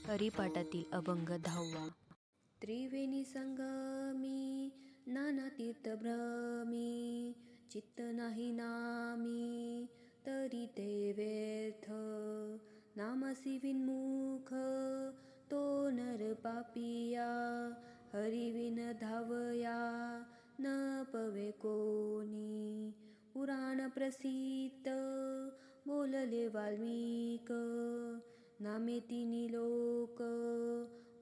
हरिपाठातील अभंग 10वा. त्रिवेणी संगमी नाना तीर्थ भ्रमी, चित्त नाही नामी तरी ते व्यर्थ. नामसी विन्मुख तो नर पापिया, हरिविन धावया न पवे कोणी. पुराण प्रसिद्ध बोलले वाल्मिक, नामे तिनी लोक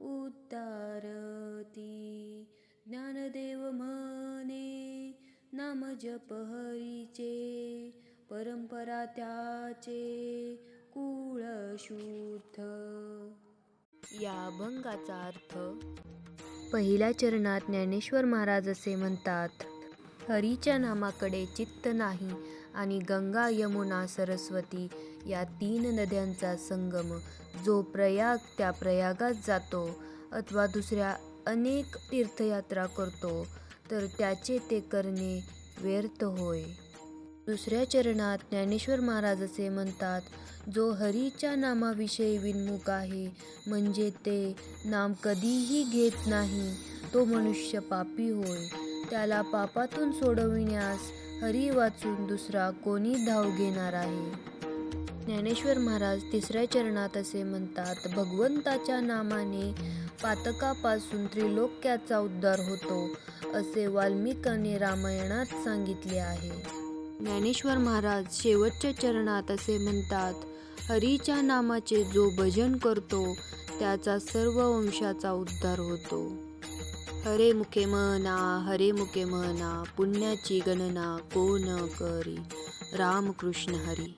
उद्धारती. ज्ञानदेव म्हणे नाम जप हरीचे, परंपरा त्याचे कुळ शुद्ध. या अभंगाचा अर्थ: पहिल्या चरणात ज्ञानेश्वर महाराज असे म्हणतात, हरीच्या नामाकडे चित्त नाही आणि गंगा, यमुना, सरस्वती या 3 नद्यांचा संगम जो प्रयाग त्या प्रयागात जातो अथवा दुसऱ्या अनेक तीर्थयात्रा करतो तर त्याचे ते करणे व्यर्थ होय. दुसऱ्या चरणात ज्ञानेश्वर महाराज असे म्हणतात, जो हरीच्या नामाविषयी विन्मुख आहे, म्हणजे ते नाम कधीही घेत नाही, तो मनुष्य पापी होय. त्याला पापातून सोडविण्यास हरी वाचून दुसरा कोणी धाव घेणार आहे. ज्ञानेश्वर महाराज तिसऱ्या चरणात असे म्हणतात, भगवंताच्या नामाने पातकापासून त्रिलोक्याचा उद्धार होतो, असे वाल्मिकाने रामायणात सांगितले आहे. ज्ञानेश्वर महाराज शेवटच्या चरणात असे म्हणतात, हरीच्या नामाचे जो भजन करतो त्याचा सर्व वंशाचा उद्धार होतो. हरे मुखे म्हणा, हरे मुखे म्हणा, पुण्याची गणना कोण करी. रामकृष्ण हरी.